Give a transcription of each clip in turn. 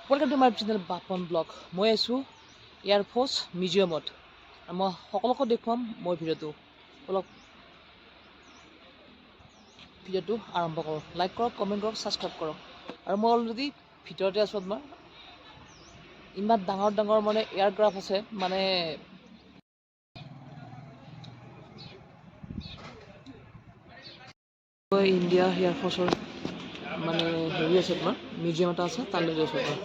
Welcome to my channel Bapon Blog. মই আছোঁ air force মিউজিয়ামত আৰু মই সকলোকে দেখুৱাম মই ভিডিঅ'টো আৰম্ভ কৰোঁ। লাইক কৰক, কমেণ্ট কৰক, ছাবস্ক্ৰাইব কৰক। আৰু মই অলৰেডি ভিতৰতে আছোঁ। আপোনাৰ ইমান ডাঙৰ ডাঙৰ মানে এয়াৰক্ৰাফ্ট আছে, মানে ইণ্ডিয়া এয়াৰফ'ৰ্চৰ মানে হেৰি আছে, আপোনাৰ মিউজিয়াম এটা আছে, তালৈ গৈছোঁ আপোনাৰ।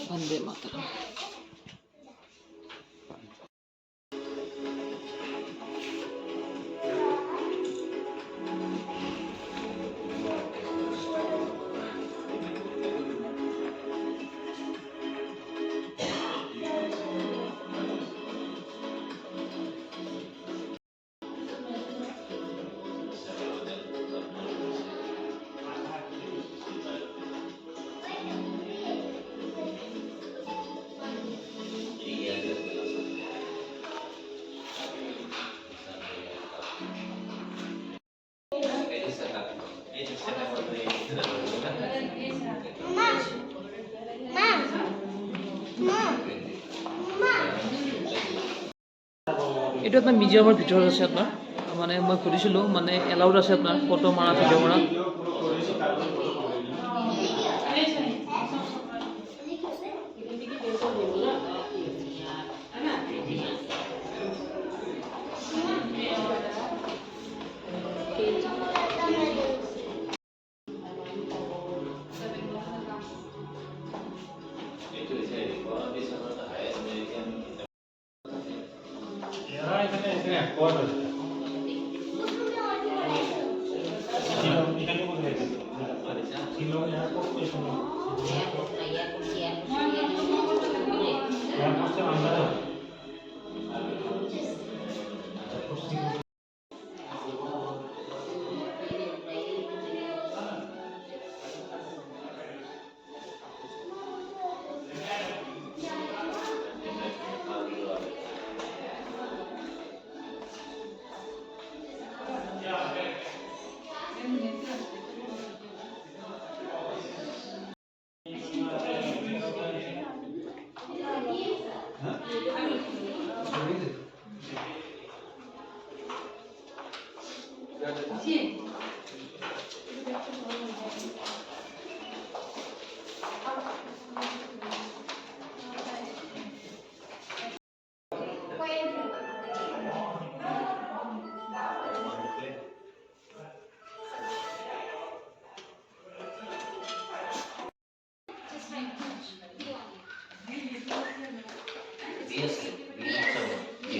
বন্দে মাতৰম। এইটো আপোনাৰ মিউজিয়ামৰ ভিতৰত আছে। আপোনাৰ মানে মই সুধিছিলোঁ, মানে এলাউড আছে আপোনাৰ ফটো মাৰা, ভিডিঅ' মাৰা।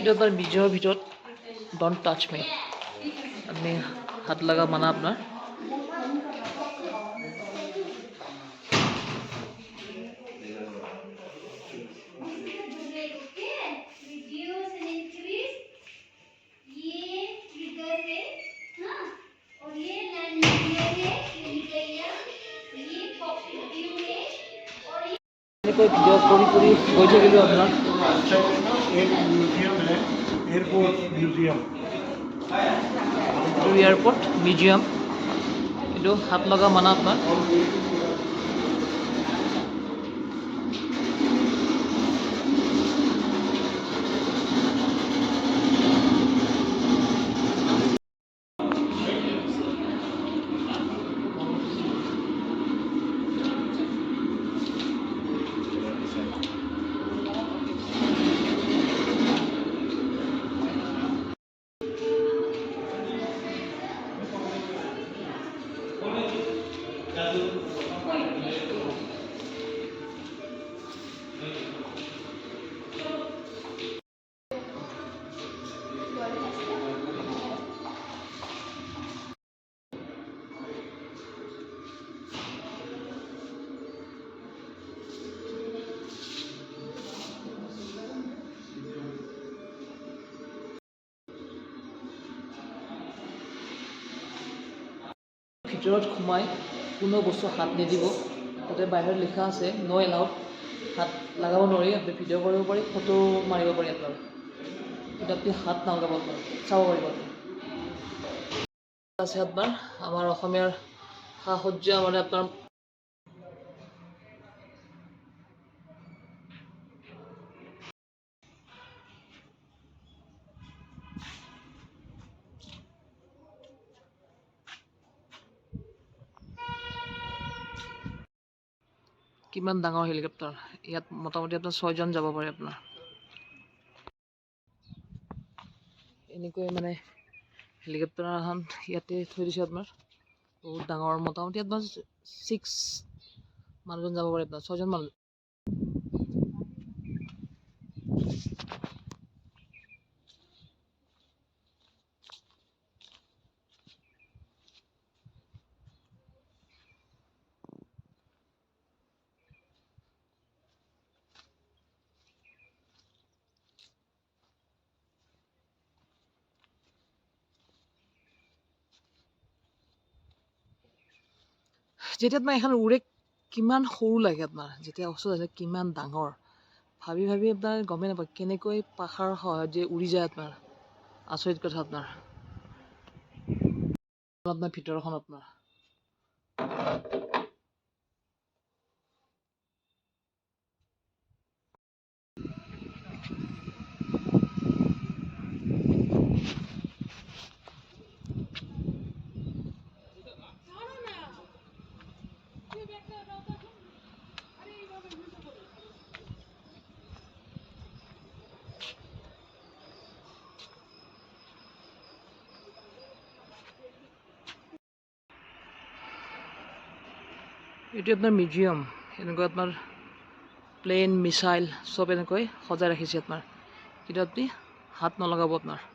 এইটো আপোনাৰ মিউজিয়ামৰ ভিতৰত ডণ্ট টাচ মি, আপুনি হাত লগা মানা আপোনাৰ। এনেকৈ ভিডিঅ' কৰি গৈ থাকিলোঁ আপোনাৰ। এয়াৰপোৰ্ট মিউজিয়াম, এইটো হাত লগা মানা আপোনাৰ। ভিতৰত সোমাই কোনো বস্তু হাত নিদিব, তাতে বাহিৰত লিখা আছে ন' এলাউড, হাত লগাব নোৱাৰি। আপুনি ভিডিঅ' কৰিব পাৰি, ফটো মাৰিব পাৰি আপোনাৰ, কিন্তু আপুনি হাত নালগাব, চাব পাৰিব আপুনি। আছে আপোনাৰ আমাৰ অসমীয়াৰ সা-সজ্জা মানে আপোনাৰ কিমান ডাঙৰ হেলিকপ্টাৰ ইয়াত মোটামুটি আপোনাৰ 6জন যাব পাৰে আপোনাৰ এনেকৈ মানে হেলিকপ্টাৰ এখন ইয়াতে থৈ দিছে আপোনাৰ বহুত ডাঙৰ মোটামুটি আপোনাৰ 6 মানুহজন যাব পাৰে আপোনাৰ 6জন মানুহ যেতিয়া আপোনাৰ এখন উৰে কিমান সৰু লাগে আপোনাৰ যেতিয়া ওচৰত আছে কিমান ডাঙৰ ভাবি ভাবি আপোনাৰ গমেই নাপায় কেনেকৈ পাখাৰ সহজে উৰি যায় আপোনাৰ আচৰিত কথা আপোনাৰ ভিতৰখন আপোনাৰ এইটো আপোনাৰ মিউজিয়াম এনেকুৱা আপোনাৰ প্লেন মিছাইল চব এনেকৈ সজাই ৰাখিছে আপোনাৰ কিন্তু আপুনি হাত নলগাব আপোনাৰ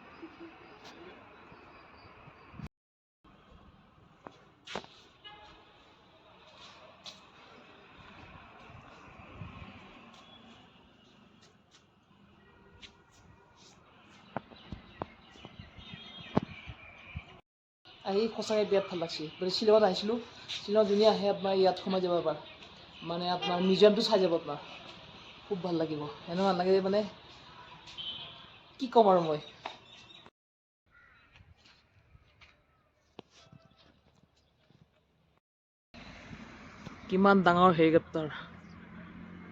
আহি সঁচাকৈ বিৰাট ভাল লাগছে মানে শ্বিলঙত আহিছিলোঁ শ্বিলঙত যোনে আহে আপোনাৰ ইয়াত সোমাই যাব এবাৰ মানে আপোনাৰ মিউজিয়ামটো চাই যাব আপোনাৰ খুব ভাল লাগিব এনেকুৱা নালাগে মানে কি ক'ম আৰু মই কিমান ডাঙৰ হেলিকপ্টাৰ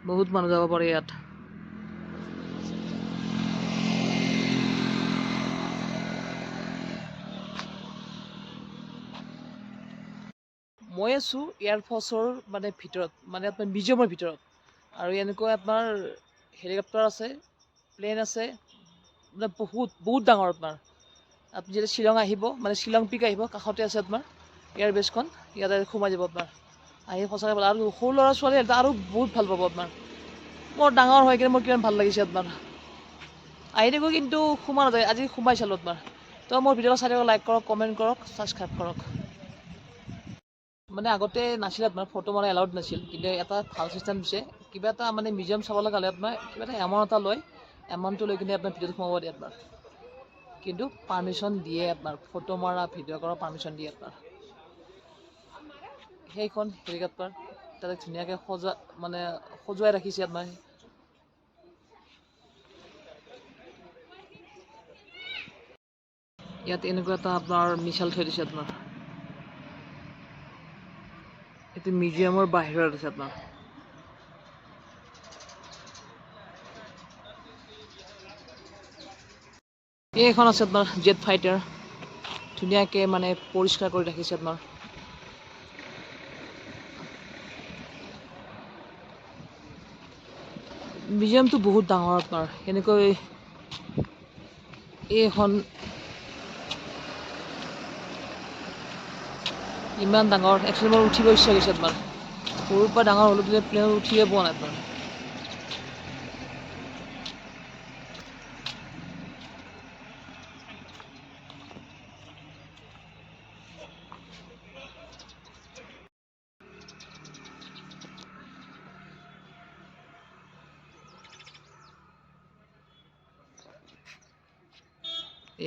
বহুত মানুহ যাব পাৰে ইয়াত মই আছোঁ এয়াৰফ'ৰ্চৰ মানে ভিতৰত মানে আপোনাৰ মিউজিয়ামৰ ভিতৰত আৰু এনেকুৱা আপোনাৰ হেলিকপ্টাৰ আছে প্লেন আছে মানে বহুত ডাঙৰ আপোনাৰ আপুনি যেতিয়া শ্বিলং আহিব মানে শ্বিলং পিক আহিব কাষতে আছে আপোনাৰ এয়াৰবেছখন ইয়াতে সোমাই যাব আপোনাৰ আহি সঁচাকৈ ভাল আৰু সৰু ল'ৰা ছোৱালী আৰু বহুত ভাল পাব আপোনাৰ মোৰ ডাঙৰ হৈ কিনে মোৰ কিমান ভাল লাগিছে আপোনাৰ আহি থাকোঁ কিন্তু সোমা নাযায় আজি সোমাই চালোঁ আপোনাৰ তো মোৰ ভিডিঅ'টো চাই থাকক লাইক কৰক কমেণ্ট কৰক ছাবস্ক্ৰাইব কৰক মানে আগতে নাছিল আপোনাৰ ফটো মাৰা এলাউড নাছিল কিন্তু এটা ভাল চিষ্টেম দিছে কিবা এটা মানে মিউজিয়াম চাব লগা হ'লে আপোনাৰ কিবা এটা এমাউণ্ট এটা লয় এমাউণ্টটো লৈ কিনে আপোনাৰ ভিডিঅ'টো সোমাব দিয়ে আপোনাৰ কিন্তু পাৰ্মিশ্যন দিয়ে আপোনাৰ ফটো মাৰা ভিডিঅ' কৰা পাৰ্মিশ্যন দিয়ে আপোনাৰ সেইখন হেলিকপ্টাৰ তাতে ধুনীয়াকৈ সজুৱাই ৰাখিছে আপোনাৰ ইয়াত এনেকুৱা এটা আপোনাৰ মিছাইল থৈ দিছে আপোনাৰ এইটো মিউজিয়ামৰ বাহিৰত আছে আপোনাৰ এইখন আছে আপোনাৰ জেট ফাইটাৰ ধুনীয়াকৈ মানে পৰিষ্কাৰ কৰি ৰাখিছে আপোনাৰ মিউজিয়ামটো বহুত ডাঙৰ আপোনাৰ এনেকৈ এইখন ইমান ডাঙৰ একচুৱেলি মোৰ উঠিব ইচ্ছা গৈছে আপোনাৰ সৰুৰ পৰা ডাঙৰ হ'লোঁ কিন্তু প্লেনত উঠিয়ে পোৱা নাই আপোনাৰ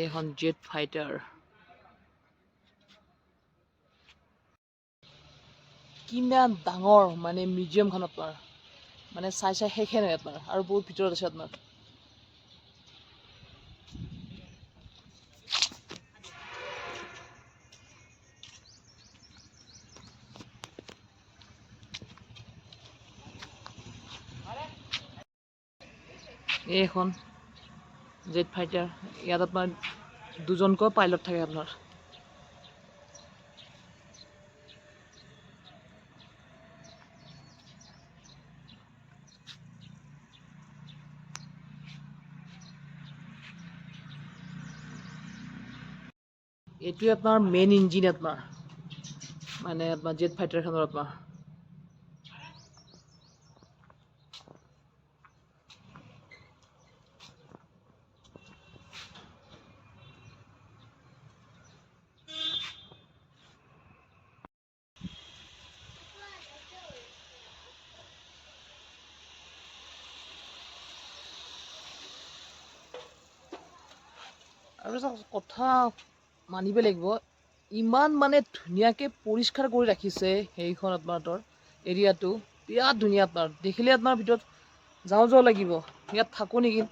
এইখন জেট ফাইটাৰ কিমান ডাঙৰ মানে মিউজিয়ামখন আপোনাৰ মানে চাই শেষে নহয় আপোনাৰ আৰু বহুত ভিতৰত আছে আপোনাৰ এই এখন জেট ফাইটাৰ, ইয়াত আপোনাৰ দুজনকৈ পাইলট থাকে আপোনাৰ। এইটোৱে আপোনাৰ মেইন ইঞ্জিন আপোনাৰ, মানে আপোনাৰ জেট ফাইটাৰখনৰ আপোনাৰ। আৰু এটা কথা মানিব লাগিব, ইমান মানে ধুনীয়াকৈ পৰিষ্কাৰ কৰি ৰাখিছে সেইখন আপোনাৰ এৰিয়াটো, বিৰাট ধুনীয়া আপোনাৰ। দেখিলে আপোনাৰ ভিতৰত যাওঁ যাওঁ লাগিব, ইয়াত থাকোঁ নেকি